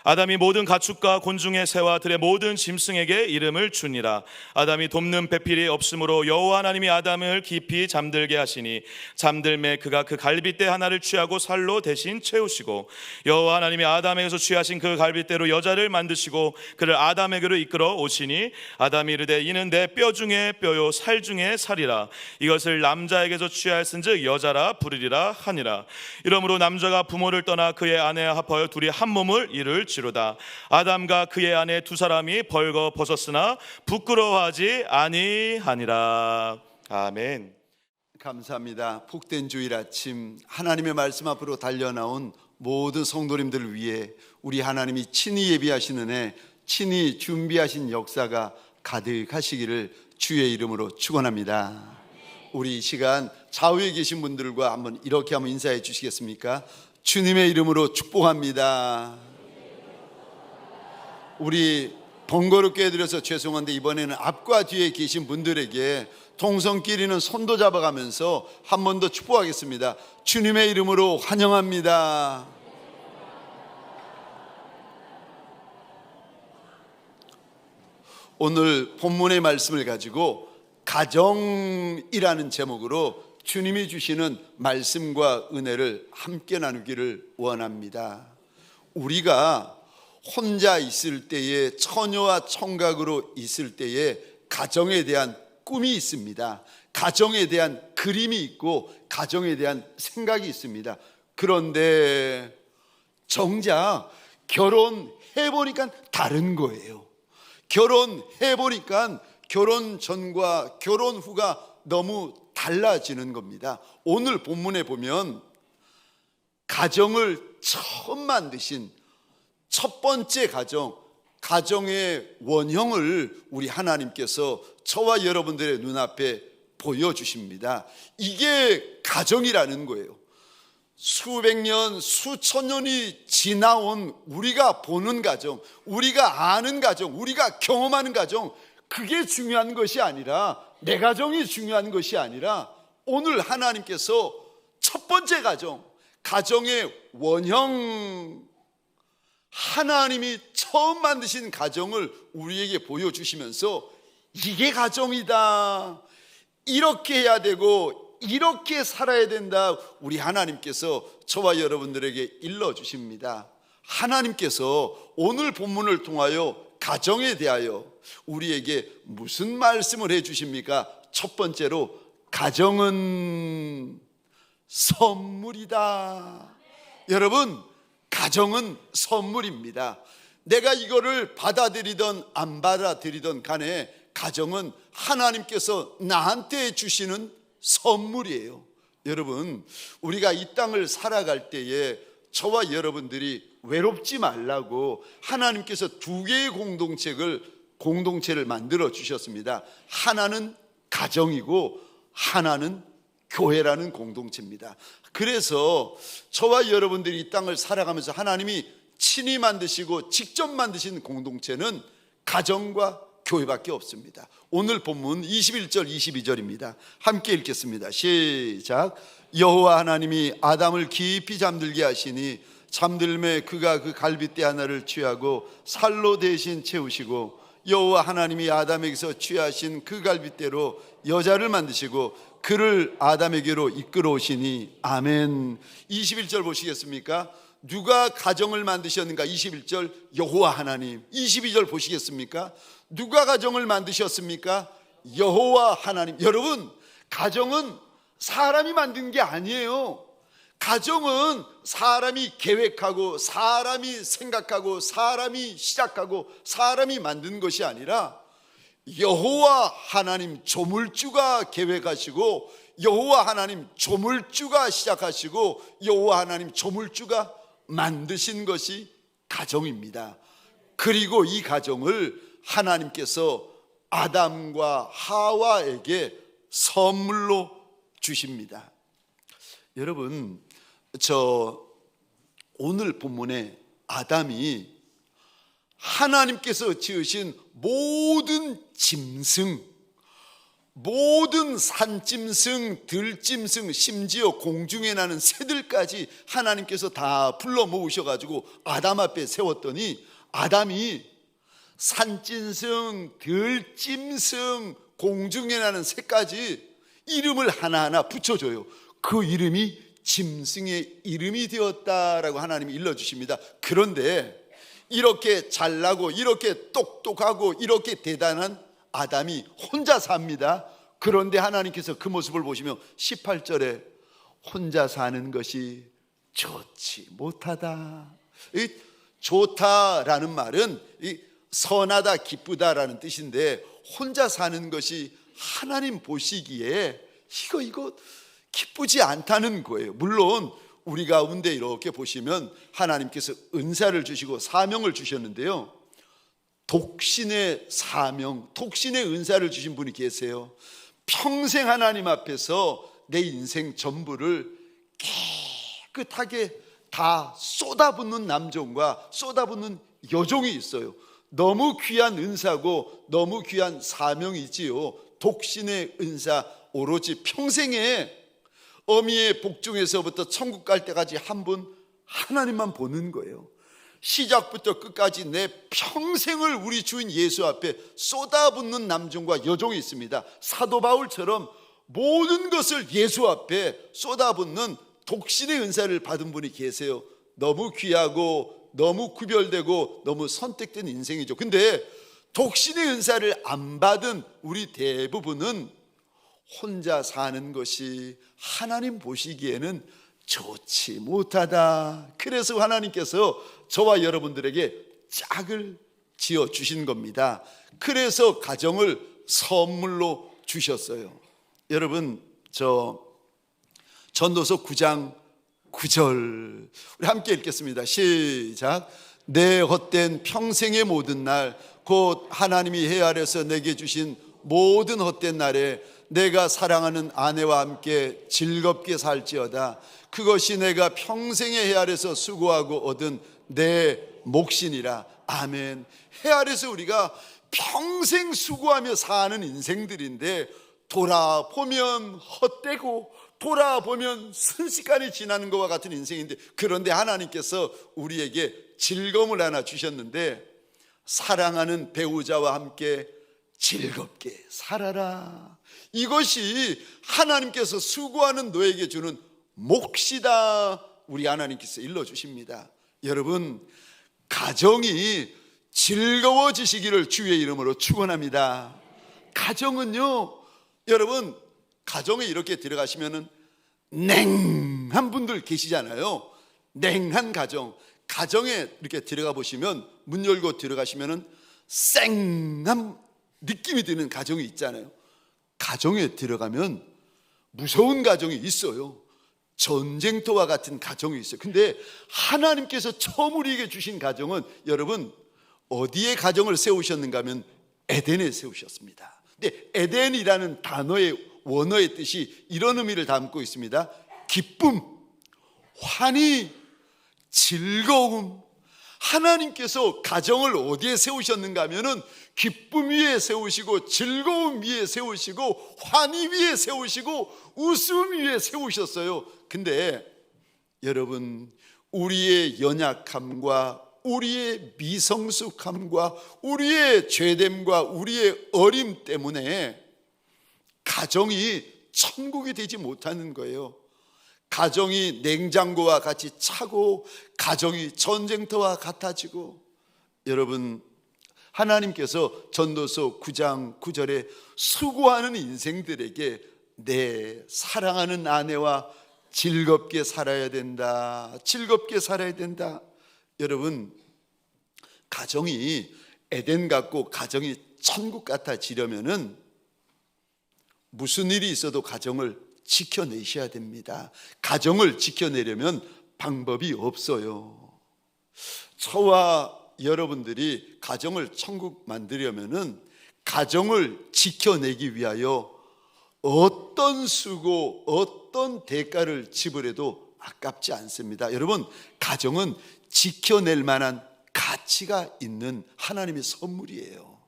아담이 모든 가축과 곤충의 새와 들의 모든 짐승에게 이름을 주니라. 아담이 돕는 배필이 없으므로 여호와 하나님이 아담을 깊이 잠들게 하시니 잠들매 그가 그 갈빗대 하나를 취하고 살로 대신 채우시고 여호와 하나님이 아담에게서 취하신 그 갈빗대로 여자를 만드시고 그를 아담에게로 이끌어 오시니 아담이 이르되 이는 내 뼈 중에 뼈요 살 중에 살이라. 이것을 남자에게서 취하였은즉 여자라 부르리라 하니라. 이러므로 남자가 부모를 떠나 그의 아내와 합하여 둘이 한 몸을 이룰지로다. 아담과 그의 아내 두 사람이 벌거 벗었으나 부끄러워하지 아니하니라. 아멘. 감사합니다. 복된 주일 아침 하나님의 말씀 앞으로 달려나온 모든 성도님들을 위해 우리 하나님이 친히 예비하시는 해, 친히 준비하신 역사가 가득하시기를 주의 이름으로 축원합니다. 우리 이 시간 좌우에 계신 분들과 이렇게 한번 인사해 주시겠습니까? 주님의 이름으로 축복합니다. 우리 번거롭게 해드려서 죄송한데 이번에는 앞과 뒤에 계신 분들에게 동성끼리는 손도 잡아가면서 한 번 더 축복하겠습니다. 주님의 이름으로 환영합니다. 오늘 본문의 말씀을 가지고 가정이라는 제목으로 주님이 주시는 말씀과 은혜를 함께 나누기를 원합니다. 우리가 혼자 있을 때에, 처녀와 청각으로 있을 때에 가정에 대한 꿈이 있습니다. 가정에 대한 그림이 있고 가정에 대한 생각이 있습니다. 그런데 정작 결혼해보니까 다른 거예요. 결혼해보니까 결혼 전과 결혼 후가 너무 달라지는 겁니다. 오늘 본문에 보면 가정을 처음 만드신 첫 번째 가정의 원형을 우리 하나님께서 저와 여러분들의 눈앞에 보여주십니다. 이게 가정이라는 거예요. 수백 년, 수천 년이 지나온 우리가 보는 가정, 우리가 아는 가정, 우리가 경험하는 가정, 그게 중요한 것이 아니라, 내 가정이 중요한 것이 아니라, 오늘 하나님께서 첫 번째 가정의 원형, 하나님이 처음 만드신 가정을 우리에게 보여주시면서 이게 가정이다, 이렇게 해야 되고 이렇게 살아야 된다, 우리 하나님께서 저와 여러분들에게 일러주십니다. 하나님께서 오늘 본문을 통하여 가정에 대하여 우리에게 무슨 말씀을 해주십니까? 첫 번째로, 가정은 선물이다. 여러분, 가정은 선물입니다. 내가 이거를 받아들이든 안 받아들이든 간에 가정은 하나님께서 나한테 주시는 선물이에요. 여러분, 우리가 이 땅을 살아갈 때에 저와 여러분들이 외롭지 말라고 하나님께서 두 개의 공동체를 만들어 주셨습니다. 하나는 가정이고 하나는 교회라는 공동체입니다. 그래서 저와 여러분들이 이 땅을 살아가면서 하나님이 친히 만드시고 직접 만드신 공동체는 가정과 교회밖에 없습니다. 오늘 본문 21절 22절입니다. 함께 읽겠습니다. 시작. 여호와 하나님이 아담을 깊이 잠들게 하시니 잠들매 그가 그 갈빗대 하나를 취하고 살로 대신 채우시고 여호와 하나님이 아담에게서 취하신 그 갈빗대로 여자를 만드시고 그를 아담에게로 이끌어 오시니. 아멘. 21절 보시겠습니까? 누가 가정을 만드셨는가? 21절 여호와 하나님. 22절 보시겠습니까? 누가 가정을 만드셨습니까? 여호와 하나님. 여러분, 가정은 사람이 만든 게 아니에요. 가정은 사람이 계획하고 사람이 생각하고 사람이 시작하고 사람이 만든 것이 아니라 여호와 하나님 조물주가 계획하시고 여호와 하나님 조물주가 시작하시고 여호와 하나님 조물주가 만드신 것이 가정입니다. 그리고 이 가정을 하나님께서 아담과 하와에게 선물로 주십니다. 여러분, 오늘 본문에 아담이 하나님께서 지으신 모든 짐승, 모든 산짐승, 들짐승, 심지어 공중에 나는 새들까지 하나님께서 다 불러 모으셔가지고 아담 앞에 세웠더니 아담이 산짐승, 들짐승, 공중에 나는 새까지 이름을 하나하나 붙여줘요. 그 이름이 짐승의 이름이 되었다라고 하나님이 일러주십니다. 그런데 이렇게 잘나고 이렇게 똑똑하고 이렇게 대단한 아담이 혼자 삽니다. 그런데 하나님께서 그 모습을 보시며 18절에 혼자 사는 것이 좋지 못하다. 이 좋다라는 말은 이 선하다, 기쁘다라는 뜻인데 혼자 사는 것이 하나님 보시기에 이거 기쁘지 않다는 거예요. 물론 우리 가운데 이렇게 보시면 하나님께서 은사를 주시고 사명을 주셨는데요, 독신의 사명, 독신의 은사를 주신 분이 계세요. 평생 하나님 앞에서 내 인생 전부를 깨끗하게 다 쏟아붓는 남종과 쏟아붓는 여종이 있어요. 너무 귀한 은사고 너무 귀한 사명이지요. 독신의 은사, 오로지 평생에 어미의 복중에서부터 천국 갈 때까지 한 분 하나님만 보는 거예요. 시작부터 끝까지 내 평생을 우리 주인 예수 앞에 쏟아붓는 남종과 여종이 있습니다. 사도 바울처럼 모든 것을 예수 앞에 쏟아붓는 독신의 은사를 받은 분이 계세요. 너무 귀하고 너무 구별되고 너무 선택된 인생이죠. 근데 독신의 은사를 안 받은 우리 대부분은 혼자 사는 것이 하나님 보시기에는 좋지 못하다. 그래서 하나님께서 저와 여러분들에게 짝을 지어 주신 겁니다. 그래서 가정을 선물로 주셨어요. 여러분, 저 전도서 9장 9절 우리 함께 읽겠습니다. 시작. 내 헛된 평생의 모든 날, 곧 하나님이 해 아래서 내게 주신 모든 헛된 날에 내가 사랑하는 아내와 함께 즐겁게 살지어다. 그것이 내가 평생의 해 아래서 수고하고 얻은 내 몫이니라. 아멘. 해 아래서 우리가 평생 수고하며 사는 인생들인데 돌아보면 헛되고 돌아보면 순식간에 지나는 것과 같은 인생인데, 그런데 하나님께서 우리에게 즐거움을 하나 주셨는데 사랑하는 배우자와 함께 즐겁게 살아라. 이것이 하나님께서 수고하는 너에게 주는 몫이다. 우리 하나님께서 일러주십니다. 여러분, 가정이 즐거워지시기를 주의 이름으로 축원합니다. 가정은요, 여러분, 가정에 이렇게 들어가시면은 냉한 분들 계시잖아요. 냉한 가정. 가정에 이렇게 들어가 보시면 문 열고 들어가시면은 쌩한 느낌이 드는 가정이 있잖아요. 가정에 들어가면 무서운 가정이 있어요. 전쟁터와 같은 가정이 있어요. 근데 하나님께서 처음 우리에게 주신 가정은 여러분 어디에 가정을 세우셨는가 하면 에덴에 세우셨습니다. 근데 에덴이라는 단어의 원어의 뜻이 이런 의미를 담고 있습니다. 기쁨, 환희, 즐거움. 하나님께서 가정을 어디에 세우셨는가 하면은 기쁨 위에 세우시고 즐거움 위에 세우시고 환희 위에 세우시고 웃음 위에 세우셨어요. 근데 여러분, 우리의 연약함과 우리의 미성숙함과 우리의 죄됨과 우리의 어림 때문에 가정이 천국이 되지 못하는 거예요. 가정이 냉장고와 같이 차고 가정이 전쟁터와 같아지고, 여러분, 하나님께서 전도서 9장 9절에 수고하는 인생들에게 내 사랑하는 아내와 즐겁게 살아야 된다. 즐겁게 살아야 된다. 여러분, 가정이 에덴 같고 가정이 천국 같아지려면은 무슨 일이 있어도 가정을 지켜내셔야 됩니다. 가정을 지켜내려면 방법이 없어요. 저와 여러분들이 가정을 천국 만들려면은 가정을 지켜내기 위하여 어떤 수고, 어떤 대가를 지불해도 아깝지 않습니다. 여러분, 가정은 지켜낼 만한 가치가 있는 하나님의 선물이에요.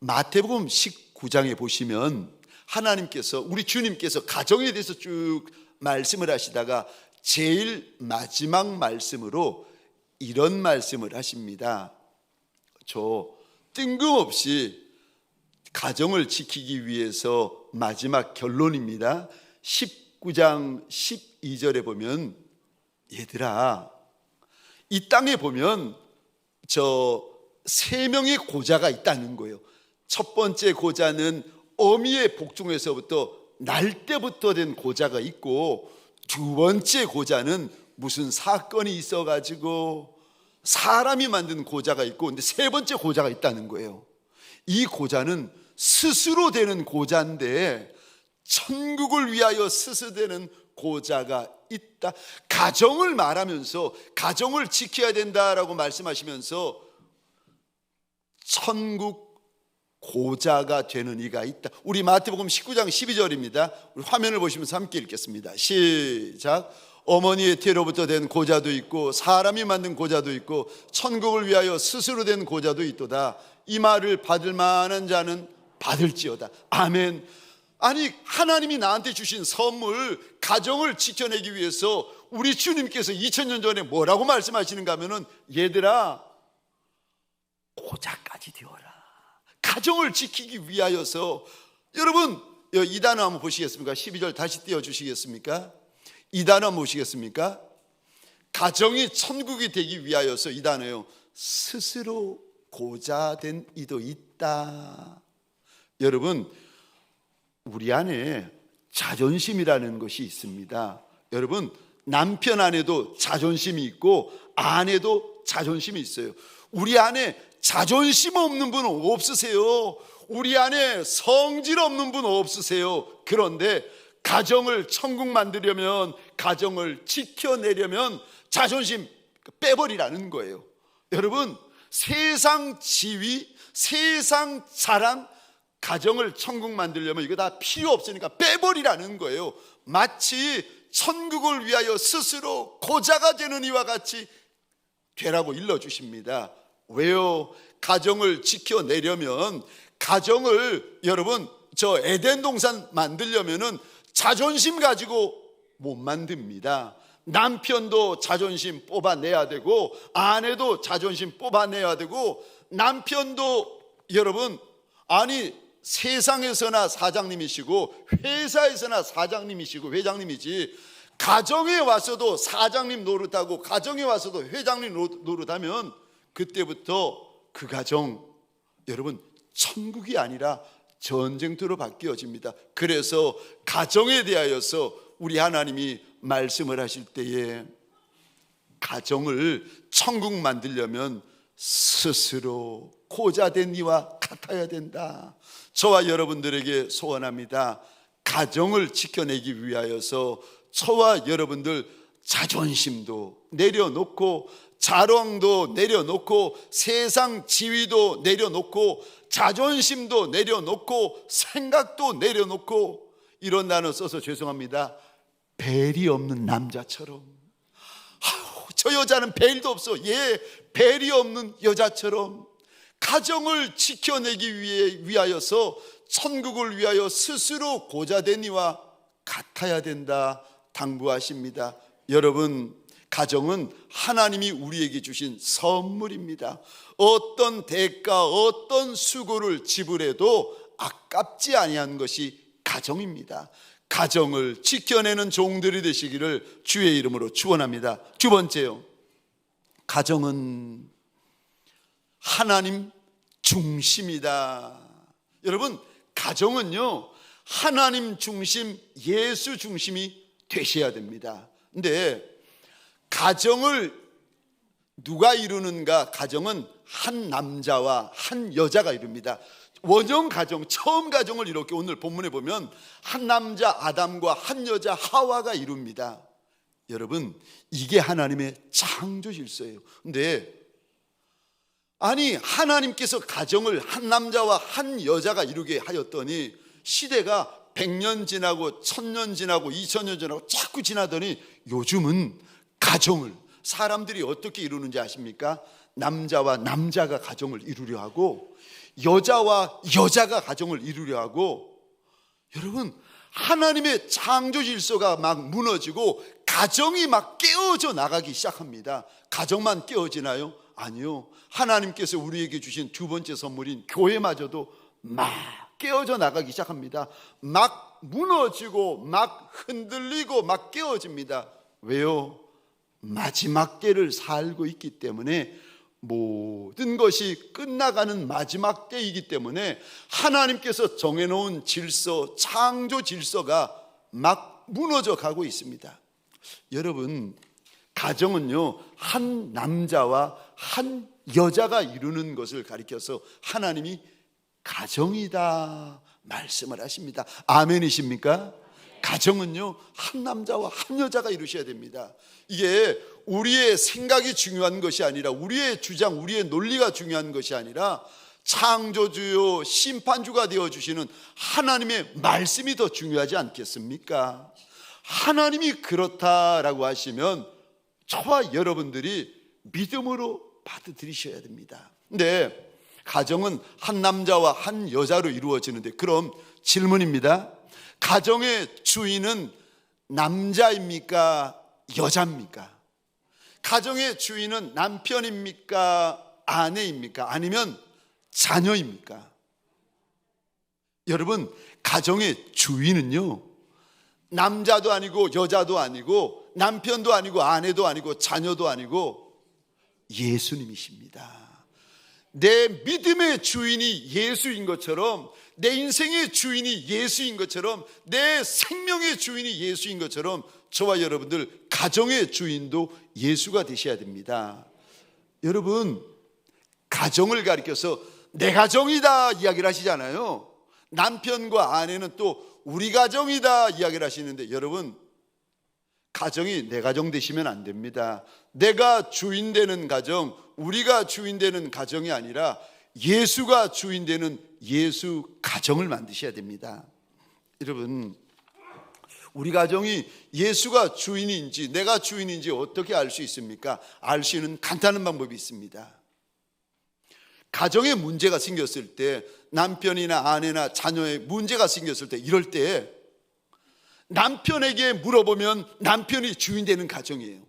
마태복음 19장에 보시면 하나님께서, 우리 주님께서 가정에 대해서 쭉 말씀을 하시다가 제일 마지막 말씀으로 이런 말씀을 하십니다. 저 뜬금없이 가정을 지키기 위해서 마지막 결론입니다. 19장 12절에 보면, 얘들아, 이 땅에 보면 저 3명의 고자가 있다는 거예요. 첫 번째 고자는 어미의 복중에서부터 날 때부터 된 고자가 있고, 두 번째 고자는 무슨 사건이 있어가지고 사람이 만든 고자가 있고, 근데 세 번째 고자가 있다는 거예요. 이 고자는 스스로 되는 고자인데 천국을 위하여 스스로 되는 고자가 있다. 가정을 말하면서 가정을 지켜야 된다라고 말씀하시면서 천국 고자가 되는 이가 있다. 우리 마태복음 19장 12절입니다. 우리 화면을 보시면서 함께 읽겠습니다. 시작. 어머니의 태로부터 된 고자도 있고 사람이 만든 고자도 있고 천국을 위하여 스스로 된 고자도 있도다. 이 말을 받을 만한 자는 받을지어다. 아멘. 아니, 하나님이 나한테 주신 선물, 가정을 지켜내기 위해서 우리 주님께서 2000년 전에 뭐라고 말씀하시는가 하면은, 얘들아, 고자까지 되어라. 가정을 지키기 위하여서. 여러분, 이 단어 한번 보시겠습니까? 12절 다시 띄워주시겠습니까? 이 단어 한번 보시겠습니까? 가정이 천국이 되기 위하여서. 이 단어요, 스스로 고자된 이도 있다. 여러분, 우리 안에 자존심이라는 것이 있습니다. 여러분, 남편 안에도 자존심이 있고 아내도 자존심이 있어요. 우리 안에 자존심 없는 분 없으세요? 우리 안에 성질 없는 분 없으세요? 그런데 가정을 천국 만들려면, 가정을 지켜내려면 자존심 빼버리라는 거예요. 여러분, 세상 지위, 세상 자랑, 가정을 천국 만들려면 이거 다 필요 없으니까 빼버리라는 거예요. 마치 천국을 위하여 스스로 고자가 되는 이와 같이 되라고 일러주십니다. 왜요? 가정을 지켜내려면, 가정을, 여러분, 저 에덴 동산 만들려면은 자존심 가지고 못 만듭니다. 남편도 자존심 뽑아내야 되고 아내도 자존심 뽑아내야 되고, 남편도 여러분, 아니 세상에서나 사장님이시고 회사에서나 사장님이시고 회장님이지, 가정에 와서도 사장님 노릇하고 가정에 와서도 회장님 노릇하면 그때부터 그 가정, 여러분, 천국이 아니라 전쟁터로 바뀌어집니다. 그래서 가정에 대하여서 우리 하나님이 말씀을 하실 때에, 가정을 천국 만들려면 스스로 고자된 이와 같아야 된다. 저와 여러분들에게 소원합니다. 가정을 지켜내기 위하여서 저와 여러분들 자존심도 내려놓고 자랑도 내려놓고 세상 지위도 내려놓고 자존심도 내려놓고 생각도 내려놓고, 이런 단어 써서 죄송합니다, 벨이 없는 남자처럼, 저 여자는 벨도 없어, 얘 벨이 없는 여자처럼 가정을 지켜내기 위하여서 천국을 위하여 스스로 고자된 이와 같아야 된다 당부하십니다. 여러분, 가정은 하나님이 우리에게 주신 선물입니다. 어떤 대가, 어떤 수고를 지불해도 아깝지 아니한 것이 가정입니다. 가정을 지켜내는 종들이 되시기를 주의 이름으로 축원합니다. 두 번째요, 가정은 하나님 중심이다. 여러분, 가정은요, 하나님 중심, 예수 중심이 되셔야 됩니다. 근데 가정을 누가 이루는가? 가정은 한 남자와 한 여자가 이룹니다. 원형 가정, 처음 가정을 이렇게 오늘 본문에 보면 한 남자 아담과 한 여자 하와가 이룹니다. 여러분, 이게 하나님의 창조 질서예요. 근데 아니, 하나님께서 가정을 한 남자와 한 여자가 이루게 하였더니 시대가 100년 지나고 1000년 지나고 2000년 지나고 자꾸 지나더니 요즘은 가정을 사람들이 어떻게 이루는지 아십니까? 남자와 남자가 가정을 이루려 하고 여자와 여자가 가정을 이루려 하고, 여러분, 하나님의 창조 질서가 막 무너지고 가정이 막 깨어져 나가기 시작합니다. 가정만 깨어지나요? 아니요. 하나님께서 우리에게 주신 두 번째 선물인 교회마저도 막 깨어져 나가기 시작합니다. 막 무너지고 막 흔들리고 막 깨어집니다. 왜요? 마지막 때를 살고 있기 때문에, 모든 것이 끝나가는 마지막 때이기 때문에 하나님께서 정해놓은 질서, 창조 질서가 막 무너져 가고 있습니다. 여러분, 가정은요, 한 남자와 한 여자가 이루는 것을 가리켜서 하나님이 가정이다 말씀을 하십니다. 아멘이십니까? 가정은요, 한 남자와 한 여자가 이루셔야 됩니다. 이게 우리의 생각이 중요한 것이 아니라, 우리의 주장, 우리의 논리가 중요한 것이 아니라, 창조주요 심판주가 되어주시는 하나님의 말씀이 더 중요하지 않겠습니까? 하나님이 그렇다라고 하시면 저와 여러분들이 믿음으로 받아들이셔야 됩니다. 근데 가정은 한 남자와 한 여자로 이루어지는데, 그럼 질문입니다. 가정의 주인은 남자입니까? 여자입니까? 가정의 주인은 남편입니까? 아내입니까? 아니면 자녀입니까? 여러분, 가정의 주인은요, 남자도 아니고 여자도 아니고 남편도 아니고 아내도 아니고 자녀도 아니고 예수님이십니다. 내 믿음의 주인이 예수인 것처럼, 내 인생의 주인이 예수인 것처럼, 내 생명의 주인이 예수인 것처럼, 저와 여러분들 가정의 주인도 예수가 되셔야 됩니다. 여러분, 가정을 가리켜서 내 가정이다 이야기를 하시잖아요. 남편과 아내는 또 우리 가정이다 이야기를 하시는데, 여러분, 가정이 내 가정 되시면 안 됩니다. 내가 주인 되는 가정, 우리가 주인 되는 가정이 아니라 예수가 주인 되는 예수 가정을 만드셔야 됩니다. 여러분, 우리 가정이 예수가 주인인지 내가 주인인지 어떻게 알 수 있습니까? 알 수 있는 간단한 방법이 있습니다. 가정에 문제가 생겼을 때, 남편이나 아내나 자녀에 문제가 생겼을 때, 이럴 때 남편에게 물어보면 남편이 주인 되는 가정이에요.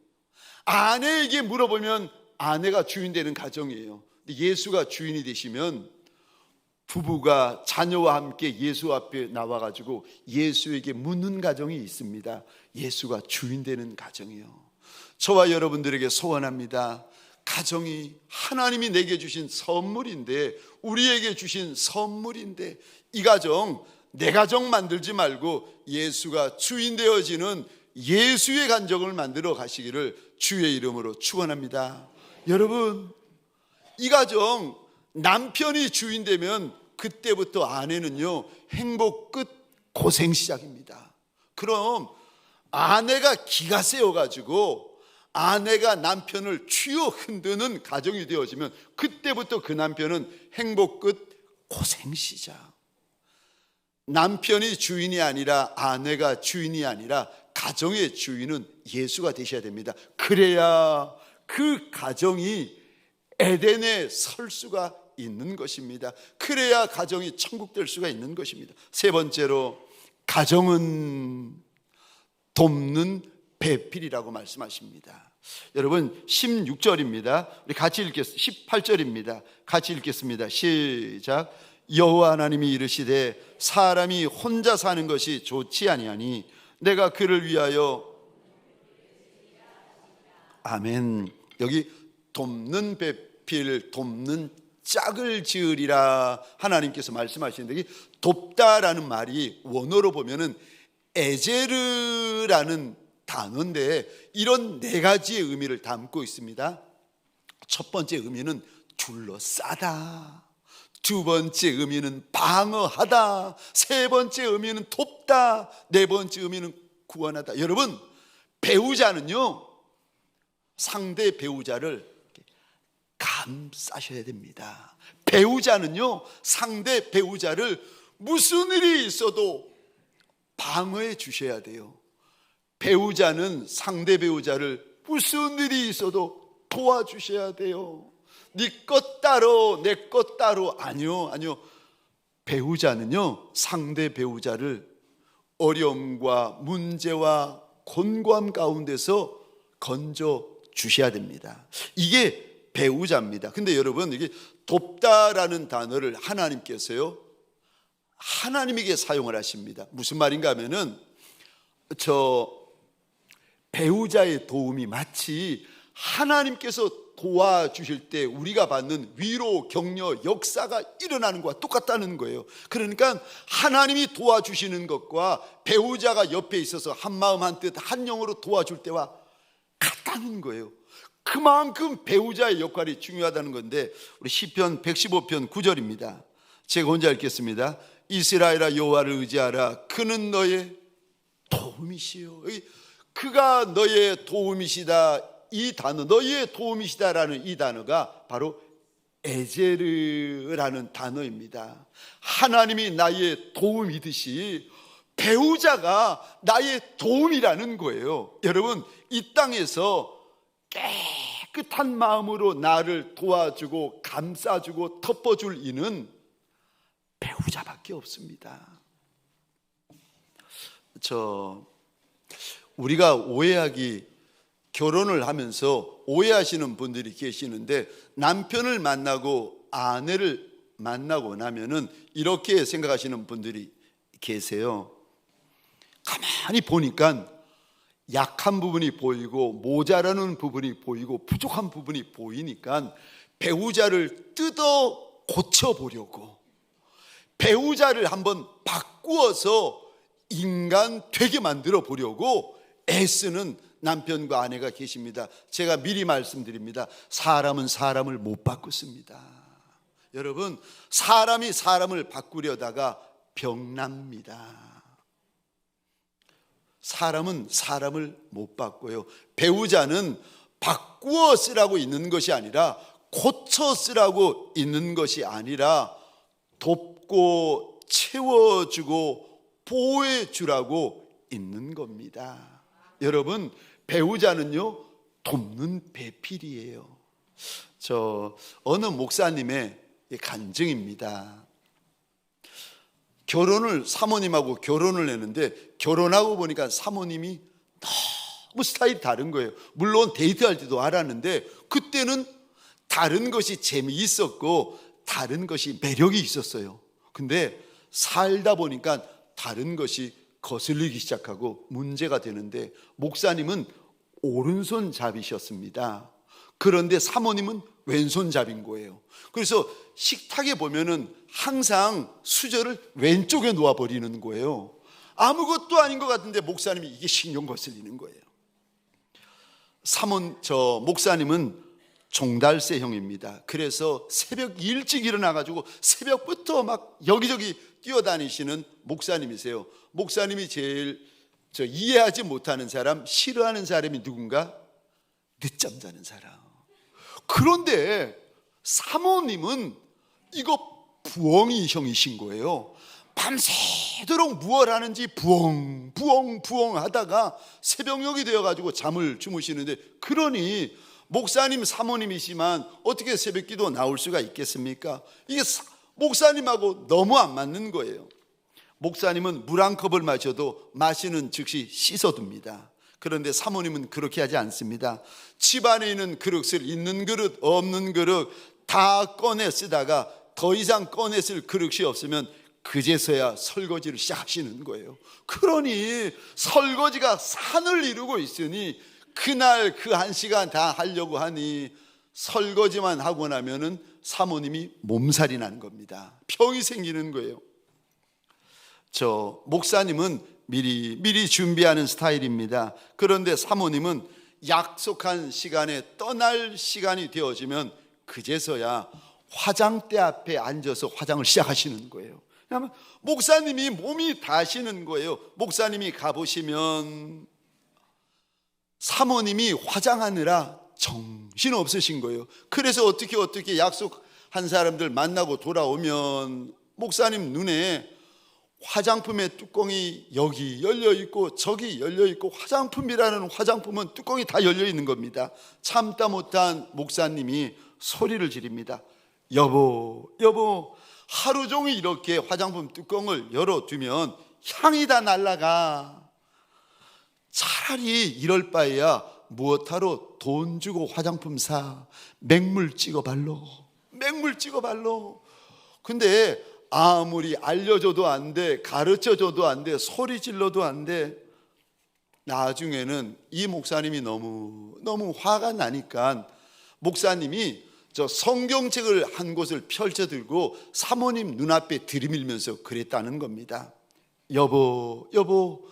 아내에게 물어보면 아내가 주인 되는 가정이에요. 근데 예수가 주인이 되시면 부부가 자녀와 함께 예수 앞에 나와가지고 예수에게 묻는 가정이 있습니다. 예수가 주인 되는 가정이요. 저와 여러분들에게 소원합니다. 가정이 하나님이 내게 주신 선물인데, 우리에게 주신 선물인데, 이 가정, 내 가정 만들지 말고 예수가 주인 되어지는 예수의 가정을 만들어 가시기를 주의 이름으로 축원합니다. 여러분, 이 가정 남편이 주인 되면 그때부터 아내는요, 행복 끝, 고생 시작입니다. 그럼 아내가 기가 세어가지고 아내가 남편을 쥐어 흔드는 가정이 되어지면 그때부터 그 남편은 행복 끝, 고생 시작. 남편이 주인이 아니라, 아내가 주인이 아니라 가정의 주인은 예수가 되셔야 됩니다. 그래야 그 가정이 에덴에 설 수가 있는 것입니다. 그래야 가정이 천국 될 수가 있는 것입니다. 세 번째로, 가정은 돕는 배필이라고 말씀하십니다. 여러분, 16절입니다. 우리 같이 읽겠습니다. 18절입니다. 같이 읽겠습니다. 시작. 여호와 하나님이 이르시되 사람이 혼자 사는 것이 좋지 아니하니 내가 그를 위하여, 아멘. 여기 돕는 배필, 돕는 짝을 지으리라 하나님께서 말씀하시는데, 이 돕다라는 말이 원어로 보면은 에제르라는 단어인데, 이런 네 가지의 의미를 담고 있습니다. 첫 번째 의미는 둘러싸다, 두 번째 의미는 방어하다, 세 번째 의미는 돕다, 네 번째 의미는 구원하다. 여러분, 배우자는요, 상대 배우자를 감싸셔야 됩니다. 배우자는요, 상대 배우자를 무슨 일이 있어도 방어해 주셔야 돼요. 배우자는 상대 배우자를 무슨 일이 있어도 도와주셔야 돼요. 네 것 따로 내 것 따로. 아니요. 배우자는요, 상대 배우자를 어려움과 문제와 곤고함 가운데서 건져 주셔야 됩니다. 이게 배우자입니다. 근데 여러분, 이게 돕다라는 단어를 하나님께서요, 하나님에게 사용을 하십니다. 무슨 말인가 하면은, 배우자의 도움이 마치 하나님께서 도와주실 때 우리가 받는 위로, 격려, 역사가 일어나는 것과 똑같다는 거예요. 그러니까 하나님이 도와주시는 것과 배우자가 옆에 있어서 한마음 한뜻 한 영으로 도와줄 때와 같다는 거예요. 그만큼 배우자의 역할이 중요하다는 건데, 우리 시편 115편 9절입니다. 제가 혼자 읽겠습니다. 이스라엘아, 여호와를 의지하라. 그는 너의 도움이시요. 그가 너의 도움이시다. 이 단어, 너의 도움이시다라는 이 단어가 바로 에제르라는 단어입니다. 하나님이 나의 도움이듯이 배우자가 나의 도움이라는 거예요. 여러분, 이 땅에서 깨끗한 마음으로 나를 도와주고 감싸주고 덮어줄 이는 배우자밖에 없습니다. 우리가 결혼을 하면서 오해하시는 분들이 계시는데, 남편을 만나고 아내를 만나고 나면은 이렇게 생각하시는 분들이 계세요. 가만히 보니까 약한 부분이 보이고 모자라는 부분이 보이고 부족한 부분이 보이니까 배우자를 뜯어 고쳐보려고, 배우자를 한번 바꾸어서 인간 되게 만들어 보려고 애쓰는 남편과 아내가 계십니다. 제가 미리 말씀드립니다. 사람은 사람을 못 바꾸습니다. 여러분, 사람이 사람을 바꾸려다가 병납니다. 사람은 사람을 못 바꿔요. 배우자는 바꾸어 쓰라고 있는 것이 아니라, 고쳐 쓰라고 있는 것이 아니라, 돕고 채워주고 보호해 주라고 있는 겁니다. 여러분, 배우자는요, 돕는 배필이에요. 어느 목사님의 간증입니다. 사모님하고 결혼을 했는데, 결혼하고 보니까 사모님이 너무 스타일이 다른 거예요. 물론 데이트할 때도 알았는데, 그때는 다른 것이 재미있었고 다른 것이 매력이 있었어요. 근데 살다 보니까 다른 것이 거슬리기 시작하고 문제가 되는데, 목사님은 오른손잡이셨습니다. 그런데 사모님은 왼손잡인 거예요. 그래서 식탁에 보면은 항상 수저를 왼쪽에 놓아버리는 거예요. 아무것도 아닌 것 같은데 목사님이 이게 신경 거슬리는 거예요. 목사님은 종달새형입니다. 그래서 새벽 일찍 일어나가지고 새벽부터 막 여기저기 뛰어다니시는 목사님이세요. 목사님이 제일 이해하지 못하는 사람, 싫어하는 사람이 누군가? 늦잠 자는 사람. 그런데 사모님은 이거 부엉이 형이신 거예요. 밤새도록 무얼 하는지 부엉 하다가 새벽녘이 되어가지고 잠을 주무시는데, 그러니 목사님 사모님이시지만 어떻게 새벽기도 나올 수가 있겠습니까? 이게 목사님하고 너무 안 맞는 거예요. 목사님은 물 한 컵을 마셔도 마시는 즉시 씻어둡니다. 그런데 사모님은 그렇게 하지 않습니다. 집안에 있는 그릇을, 있는 그릇 없는 그릇 다 꺼내 쓰다가 더 이상 꺼내 쓸 그릇이 없으면 그제서야 설거지를 시작하시는 거예요. 그러니 설거지가 산을 이루고 있으니 그날 그 1시간 다 하려고 하니 설거지만 하고 나면은 사모님이 몸살이 나는 겁니다. 병이 생기는 거예요. 목사님은 미리 준비하는 스타일입니다. 그런데 사모님은 약속한 시간에 떠날 시간이 되어지면 그제서야 화장대 앞에 앉아서 화장을 시작하시는 거예요. 왜냐하면 목사님이 몸이 다시는 거예요. 목사님이 가보시면 사모님이 화장하느라 정신없으신 거예요. 그래서 어떻게 약속한 사람들 만나고 돌아오면 목사님 눈에 화장품의 뚜껑이 여기 열려있고 저기 열려있고, 화장품이라는 화장품은 뚜껑이 다 열려있는 겁니다. 참다 못한 목사님이 소리를 지릅니다. 여보, 여보, 하루 종일 이렇게 화장품 뚜껑을 열어두면 향이 다 날아가. 차라리 이럴 바에야 무엇하러 돈 주고 화장품 사. 맹물 찍어 발로. 맹물 찍어 발로. 근데 아무리 알려줘도 안 돼, 가르쳐줘도 안 돼, 소리 질러도 안 돼. 나중에는 이 목사님이 너무 화가 나니까 목사님이 저 성경책을 한 곳을 펼쳐들고 사모님 눈앞에 들이밀면서 그랬다는 겁니다. 여보, 여보,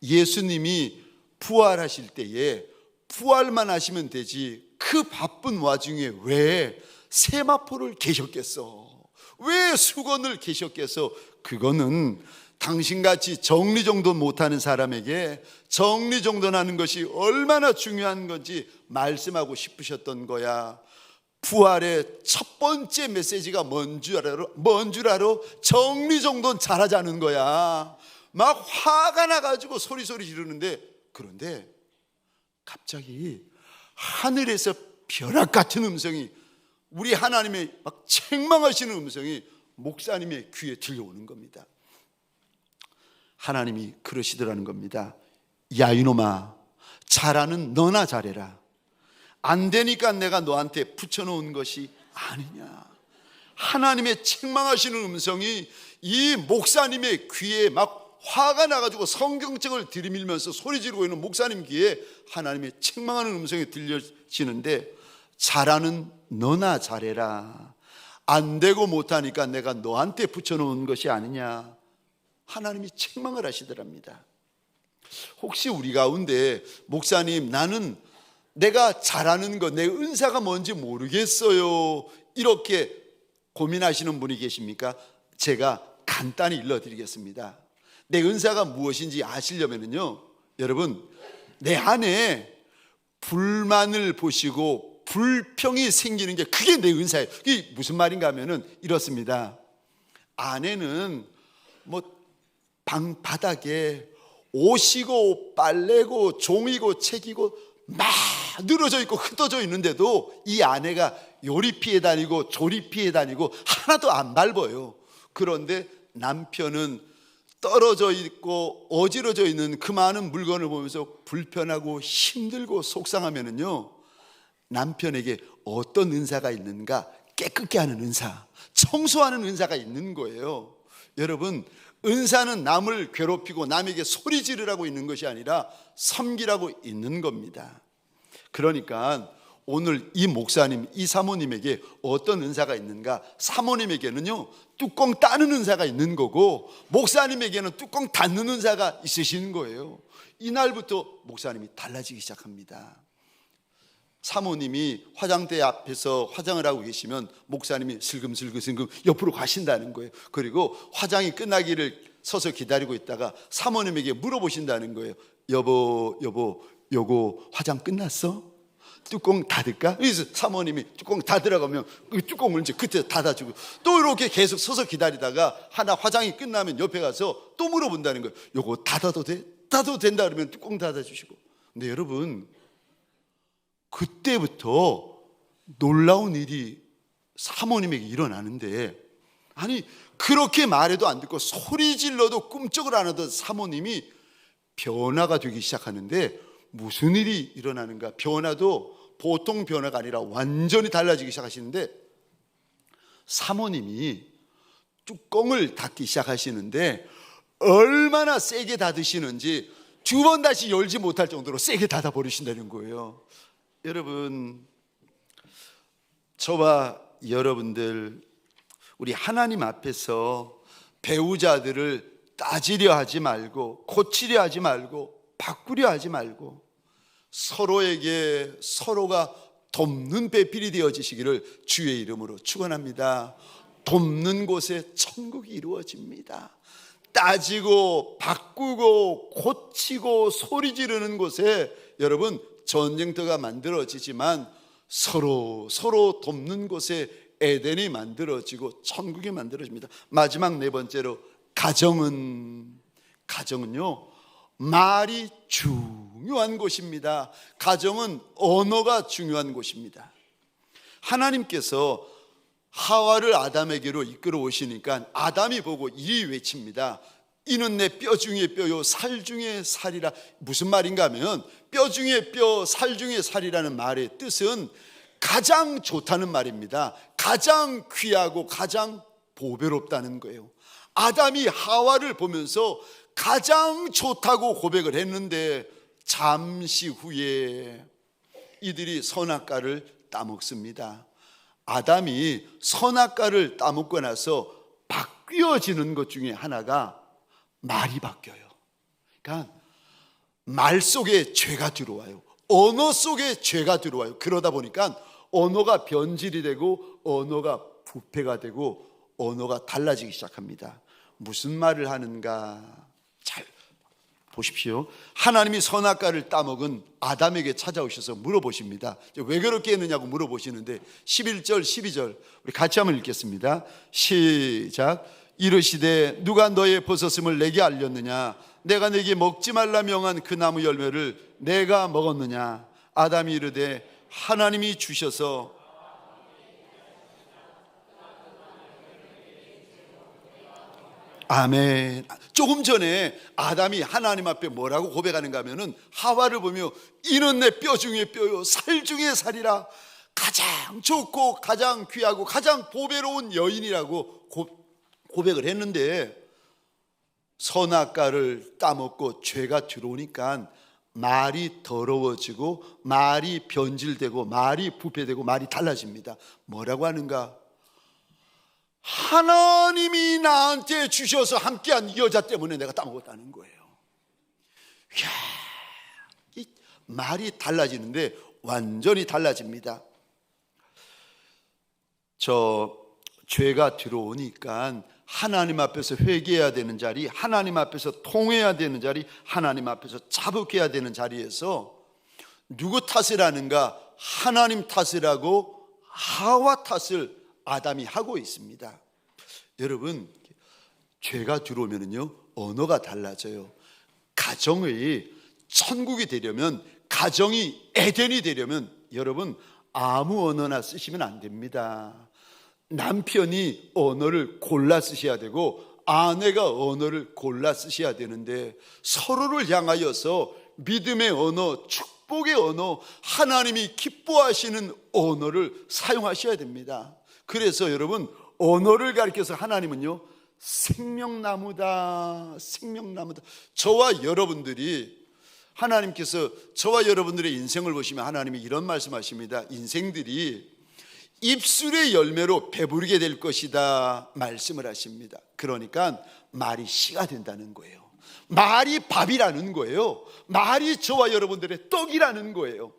예수님이 부활하실 때에 부활만 하시면 되지 그 바쁜 와중에 왜 세마포를 계셨겠어? 왜 수건을 계셨겠어? 그거는 당신같이 정리정돈 못하는 사람에게 정리정돈하는 것이 얼마나 중요한 건지 말씀하고 싶으셨던 거야. 부활의 첫 번째 메시지가 뭔 줄 알아? 정리정돈 잘하자는 거야. 막 화가 나가지고 소리소리 지르는데, 그런데 갑자기 하늘에서 벼락 같은 음성이, 우리 하나님의 막 책망하시는 음성이 목사님의 귀에 들려오는 겁니다. 하나님이 그러시더라는 겁니다. 야 이놈아, 잘하는 너나 잘해라. 안 되니까 내가 너한테 붙여놓은 것이 아니냐. 하나님의 책망하시는 음성이 이 목사님의 귀에 막 화가 나가지고 성경책을 들이밀면서 소리 지르고 있는 목사님 귀에 하나님의 책망하는 음성이 들려지는데, 잘하는 너나 잘해라. 안 되고 못하니까 내가 너한테 붙여놓은 것이 아니냐. 하나님이 책망을 하시더랍니다. 혹시 우리 가운데 목사님, 나는 내가 잘하는 것, 내 은사가 뭔지 모르겠어요, 이렇게 고민하시는 분이 계십니까? 제가 간단히 일러드리겠습니다. 내 은사가 무엇인지 아시려면요, 여러분, 내 안에 불만을 보시고 불평이 생기는 게 그게 내 은사예요. 그게 무슨 말인가 하면은 이렇습니다. 아내는 방 바닥에 옷이고 빨래고 종이고 책이고 막 늘어져 있고 흩어져 있는데도 이 아내가 요리피해 다니고 조리피해 다니고 하나도 안 밟아요. 그런데 남편은 떨어져 있고 어지러져 있는 그 많은 물건을 보면서 불편하고 힘들고 속상하면은요, 남편에게 어떤 은사가 있는가? 깨끗게 하는 은사, 청소하는 은사가 있는 거예요. 여러분, 은사는 남을 괴롭히고 남에게 소리 지르라고 있는 것이 아니라 섬기라고 있는 겁니다. 그러니까 오늘 이 목사님, 이 사모님에게 어떤 은사가 있는가? 사모님에게는요, 뚜껑 따는 은사가 있는 거고, 목사님에게는 뚜껑 닫는 은사가 있으시는 거예요. 이날부터 목사님이 달라지기 시작합니다. 사모님이 화장대 앞에서 화장을 하고 계시면 목사님이 슬금슬금 옆으로 가신다는 거예요. 그리고 화장이 끝나기를 서서 기다리고 있다가 사모님에게 물어보신다는 거예요. 여보, 요거 화장 끝났어? 뚜껑 닫을까? 그래서 사모님이 뚜껑 닫으라고 하면 그 뚜껑을 이제 그때 닫아주고, 또 이렇게 계속 서서 기다리다가 하나 화장이 끝나면 옆에 가서 또 물어본다는 거예요. 요거 닫아도 돼? 닫아도 된다 그러면 뚜껑 닫아주시고. 근데 여러분, 그때부터 놀라운 일이 사모님에게 일어나는데, 아니 그렇게 말해도 안 듣고 소리 질러도 꿈쩍을 안 하던 사모님이 변화가 되기 시작하는데, 무슨 일이 일어나는가? 변화도 보통 변화가 아니라 완전히 달라지기 시작하시는데, 사모님이 뚜껑을 닫기 시작하시는데 얼마나 세게 닫으시는지 두 번 다시 열지 못할 정도로 세게 닫아 버리신다는 거예요. 여러분, 저와 여러분들, 우리 하나님 앞에서 배우자들을 따지려 하지 말고, 고치려 하지 말고, 바꾸려 하지 말고, 서로에게 서로가 돕는 배필이 되어지시기를 주의 이름으로 축원합니다. 돕는 곳에 천국이 이루어집니다. 따지고 바꾸고 고치고 소리 지르는 곳에 여러분 전쟁터가 만들어지지만, 서로 돕는 곳에 에덴이 만들어지고 천국이 만들어집니다. 마지막 네 번째로, 가정은요, 말이 중요한 곳입니다. 가정은 언어가 중요한 곳입니다. 하나님께서 하와를 아담에게로 이끌어 오시니까 아담이 보고 이리 외칩니다. 이는 내 뼈 중에 뼈요 살 중에 살이라. 무슨 말인가 하면 뼈 중에 뼈, 살 중에 살이라는 말의 뜻은 가장 좋다는 말입니다. 가장 귀하고 가장 보배롭다는 거예요. 아담이 하와를 보면서 가장 좋다고 고백을 했는데 잠시 후에 이들이 선악과를 따먹습니다. 아담이 선악과를 따먹고 나서 바뀌어지는 것 중에 하나가 말이 바뀌어요. 그러니까 말 속에 죄가 들어와요. 언어 속에 죄가 들어와요. 그러다 보니까 언어가 변질이 되고 언어가 부패가 되고 언어가 달라지기 시작합니다. 무슨 말을 하는가? 잘 보십시오. 하나님이 선악과를 따먹은 아담에게 찾아오셔서 물어보십니다. 왜 그렇게 했느냐고 물어보시는데 11절 12절 우리 같이 한번 읽겠습니다. 시작. 이르시되 누가 너의 벗었음을 내게 알렸느냐? 내가 내게 먹지 말라 명한 그 나무 열매를 내가 먹었느냐? 아담이 이르되 하나님이 주셔서. 아멘. 조금 전에 아담이 하나님 앞에 뭐라고 고백하는가 하면은 하와를 보며 이는 내 뼈 중에 뼈요 살 중에 살이라. 가장 좋고 가장 귀하고 가장 보배로운 여인이라고 고백을 했는데 선악과를 따먹고 죄가 들어오니까 말이 더러워지고 말이 변질되고 말이 부패되고 말이 달라집니다. 뭐라고 하는가? 하나님이 나한테 주셔서 함께한 이 여자 때문에 내가 따먹었다는 거예요. 이야, 이 말이 달라지는데 완전히 달라집니다. 죄가 들어오니까 하나님 앞에서 회개해야 되는 자리, 하나님 앞에서 통회해야 되는 자리, 하나님 앞에서 자복해야 되는 자리에서 누구 탓을 하는가? 하나님 탓을 하고 하와 탓을 아담이 하고 있습니다. 여러분, 죄가 들어오면요 언어가 달라져요. 가정의 천국이 되려면, 가정이 에덴이 되려면 여러분 아무 언어나 쓰시면 안 됩니다. 남편이 언어를 골라 쓰셔야 되고 아내가 언어를 골라 쓰셔야 되는데 서로를 향하여서 믿음의 언어, 축복의 언어, 하나님이 기뻐하시는 언어를 사용하셔야 됩니다. 그래서 여러분 언어를 가리켜서 하나님은요 생명나무다, 생명나무다. 저와 여러분들이, 하나님께서 저와 여러분들의 인생을 보시면 하나님이 이런 말씀하십니다. 인생들이 입술의 열매로 배부르게 될 것이다 말씀을 하십니다. 그러니까 말이 씨가 된다는 거예요. 말이 밥이라는 거예요. 말이 저와 여러분들의 떡이라는 거예요.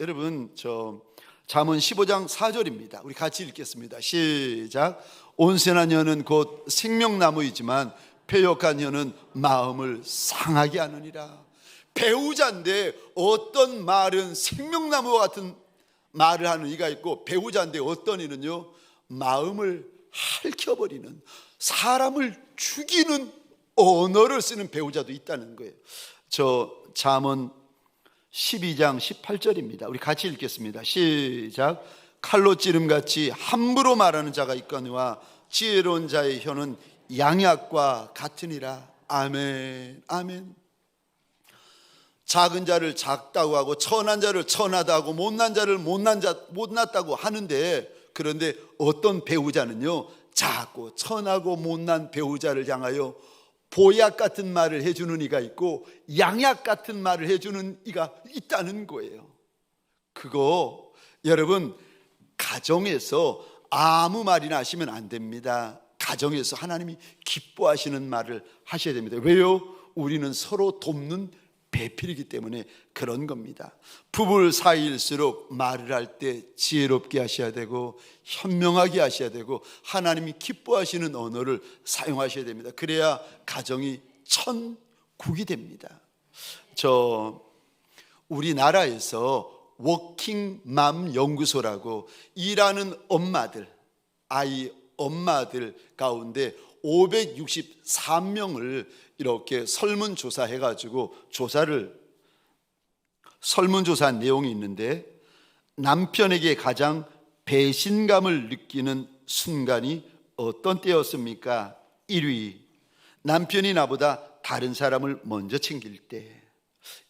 여러분, 잠언 15장 4절입니다. 우리 같이 읽겠습니다. 시작. 온순한 혀는 곧 생명나무이지만 패역한 혀는 마음을 상하게 하느니라. 배우자인데 어떤 말은 생명나무와 같은 말을 하는 이가 있고, 배우자인데 어떤 이는요 마음을 핥혀버리는, 사람을 죽이는 언어를 쓰는 배우자도 있다는 거예요. 잠언 12장 18절입니다. 우리 같이 읽겠습니다. 시작. 칼로 찌름같이 함부로 말하는 자가 있거니와 지혜로운 자의 혀는 양약과 같으니라. 아멘, 아멘. 작은 자를 작다고 하고 천한 자를 천하다고 하고 못난 자를 못났다고 하는데, 그런데 어떤 배우자는요 작고 천하고 못난 배우자를 향하여 보약 같은 말을 해주는 이가 있고 양약 같은 말을 해주는 이가 있다는 거예요. 그거 여러분 가정에서 아무 말이나 하시면 안 됩니다. 가정에서 하나님이 기뻐하시는 말을 하셔야 됩니다. 왜요? 우리는 서로 돕는 배필이기 때문에 그런 겁니다. 부부 사이일수록 말을 할 때 지혜롭게 하셔야 되고 현명하게 하셔야 되고 하나님이 기뻐하시는 언어를 사용하셔야 됩니다. 그래야 가정이 천국이 됩니다. 우리나라에서 워킹맘 연구소라고 일하는 엄마들, 엄마들 가운데 563명을 이렇게 설문조사해 가지고 설문조사한 내용이 있는데, 남편에게 가장 배신감을 느끼는 순간이 어떤 때였습니까? 1위, 남편이 나보다 다른 사람을 먼저 챙길 때.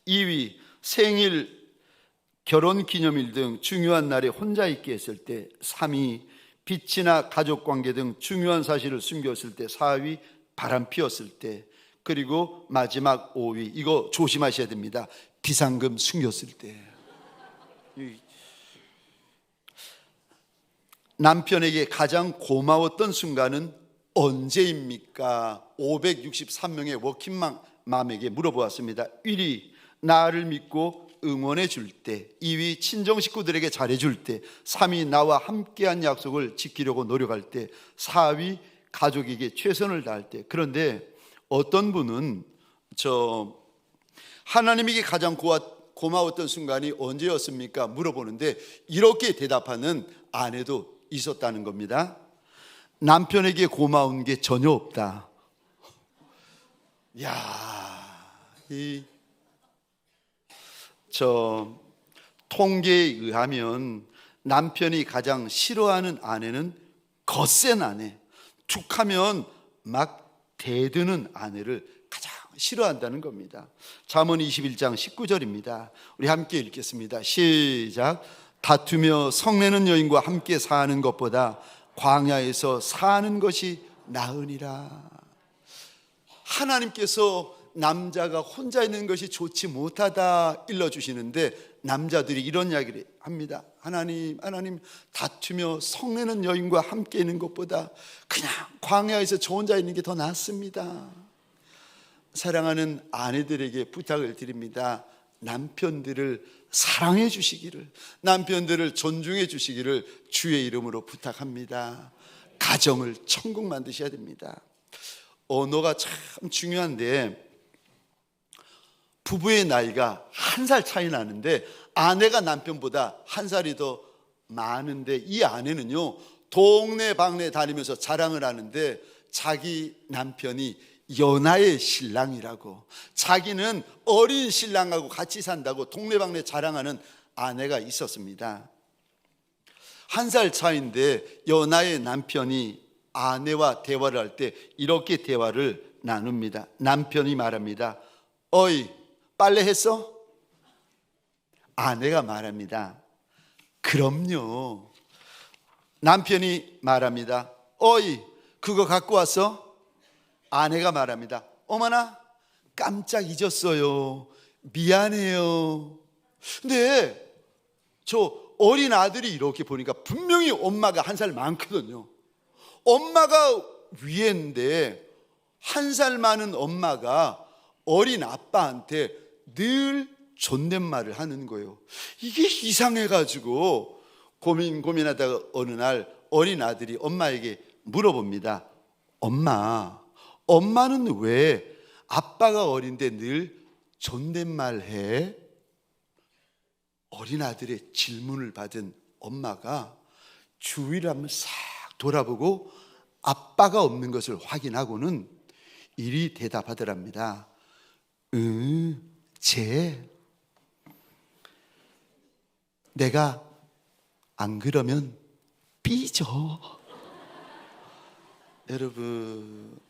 2위, 생일, 결혼기념일 등 중요한 날에 혼자 있게 했을 때. 3위, 빚이나 가족관계 등 중요한 사실을 숨겼을 때. 4위, 바람 피웠을 때. 그리고 마지막 5위, 이거 조심하셔야 됩니다. 비상금 숨겼을 때. 남편에게 가장 고마웠던 순간은 언제입니까? 563명의 워킹맘에게 물어보았습니다. 1위, 나를 믿고 응원해 줄 때. 2위, 친정 식구들에게 잘해 줄 때. 3위, 나와 함께한 약속을 지키려고 노력할 때. 4위, 가족에게 최선을 다할 때. 그런데 어떤 분은 하나님에게 가장 고마웠던 순간이 언제였습니까? 물어보는데 이렇게 대답하는 아내도 있었다는 겁니다. 남편에게 고마운 게 전혀 없다. 통계에 의하면 남편이 가장 싫어하는 아내는 거센 아내, 툭하면 막 대드는 아내를 가장 싫어한다는 겁니다. 잠언 21장 19절입니다. 우리 함께 읽겠습니다. 시작. 다투며 성내는 여인과 함께 사는 것보다 광야에서 사는 것이 나으니라. 하나님께서 남자가 혼자 있는 것이 좋지 못하다 일러주시는데 남자들이 이런 이야기를 합니다. 하나님 다투며 성내는 여인과 함께 있는 것보다 그냥 광야에서 저 혼자 있는 게 더 낫습니다. 사랑하는 아내들에게 부탁을 드립니다. 남편들을 사랑해 주시기를, 남편들을 존중해 주시기를 주의 이름으로 부탁합니다. 가정을 천국 만드셔야 됩니다. 언어가 참 중요한데 부부의 나이가 1살 차이 나는데 아내가 남편보다 1살이 더 많은데 이 아내는요 동네방네 다니면서 자랑을 하는데 자기 남편이 연하의 신랑이라고, 자기는 어린 신랑하고 같이 산다고 동네방네 자랑하는 아내가 있었습니다. 1살 차이인데 연하의 남편이 아내와 대화를 할 때 이렇게 대화를 나눕니다. 남편이 말합니다. 어이, 빨래 했어? 아내가 말합니다. 그럼요. 남편이 말합니다. 어이, 그거 갖고 왔어? 아내가 말합니다. 어머나, 깜짝 잊었어요. 미안해요. 근데 저 어린 아들이 이렇게 보니까 분명히 엄마가 1살 많거든요. 엄마가 위인데 1살 많은 엄마가 어린 아빠한테 늘 존댓말을 하는 거예요. 이게 이상해가지고 고민하다가 어느 날 어린 아들이 엄마에게 물어봅니다. 엄마는 왜 아빠가 어린데 늘 존댓말 해? 어린 아들의 질문을 받은 엄마가 주위를 한번 싹 돌아보고 아빠가 없는 것을 확인하고는 이리 대답하더랍니다. 내가 안 그러면 삐져. 여러분,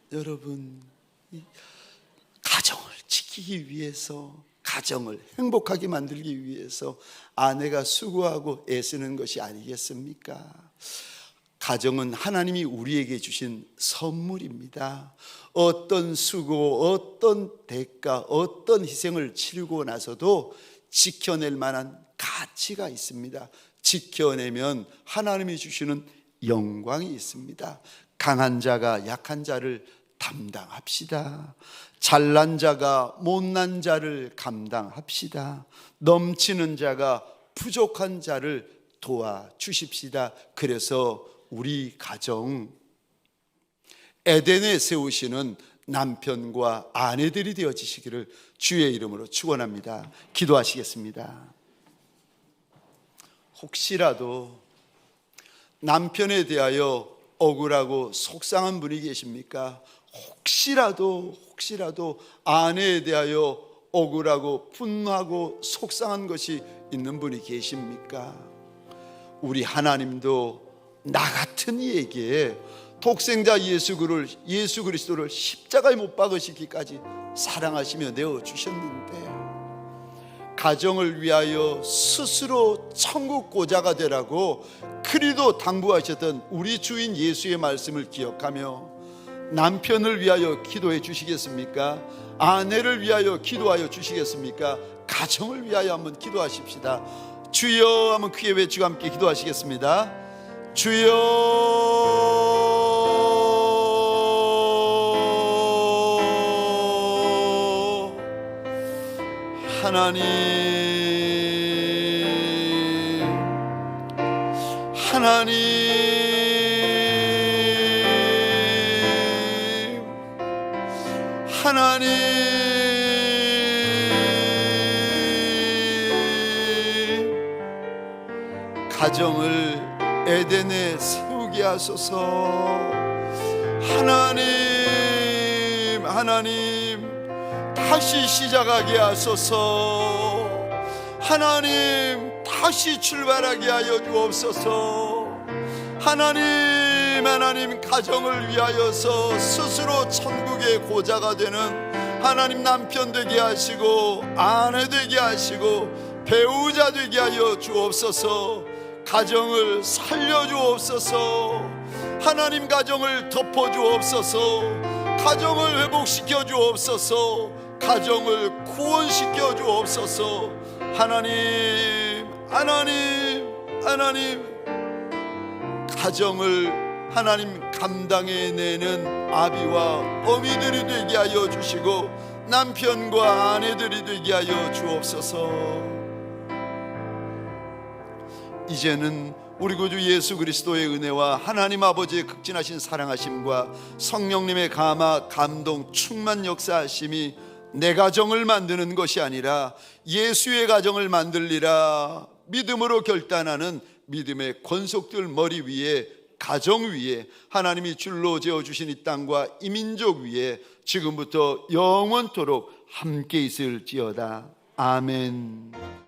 가정을 지키기 위해서, 가정을 행복하게 만들기 위해서 아내가 수고하고 애쓰는 것이 아니겠습니까? 가정은 하나님이 우리에게 주신 선물입니다. 어떤 수고, 어떤 대가, 어떤 희생을 치르고 나서도 지켜낼 만한 가치가 있습니다. 지켜내면 하나님이 주시는 영광이 있습니다. 강한 자가 약한 자를 담당합시다. 잘난 자가 못난 자를 감당합시다. 넘치는 자가 부족한 자를 도와주십시다. 그래서 우리 가정 에덴에 세우시는 남편과 아내들이 되어지시기를 주의 이름으로 축원합니다. 기도하시겠습니다. 혹시라도 남편에 대하여 억울하고 속상한 분이 계십니까? 혹시라도 아내에 대하여 억울하고 분노하고 속상한 것이 있는 분이 계십니까? 우리 하나님도 나 같은 이에게 독생자 예수 그리스도를 십자가에 못 박으시기까지 사랑하시며 내어주셨는데, 가정을 위하여 스스로 천국 고자가 되라고 그리도 당부하셨던 우리 주인 예수의 말씀을 기억하며 남편을 위하여 기도해 주시겠습니까? 아내를 위하여 기도하여 주시겠습니까? 가정을 위하여 한번 기도하십시다. 주여 한번 크게 외치고 함께 기도하시겠습니다. 주여, 하나님, 하나님, 하나님, 가정을 에덴에 세우게 하소서. 하나님, 하나님, 다시 시작하게 하소서. 하나님, 다시 출발하게 하여 주옵소서. 하나님, 하나님, 가정을 위하여서 스스로 천국의 고자가 되는 하나님 남편 되게 하시고 아내 되게 하시고 배우자 되게 하여 주옵소서. 가정을 살려 주옵소서. 하나님, 가정을 덮어 주옵소서. 가정을 회복시켜 주옵소서. 가정을 구원시켜 주옵소서. 하나님, 하나님, 하나님, 가정을 하나님 감당해내는 아비와 어미들이 되게 하여 주시고 남편과 아내들이 되게 하여 주옵소서. 이제는 우리 구주 예수 그리스도의 은혜와 하나님 아버지의 극진하신 사랑하심과 성령님의 감화, 감동, 충만 역사하심이 내 가정을 만드는 것이 아니라 예수의 가정을 만들리라 믿음으로 결단하는 믿음의 권속들 머리 위에, 가정 위에, 하나님이 줄로 지어주신 이 땅과 이 민족 위에 지금부터 영원토록 함께 있을지어다. 아멘.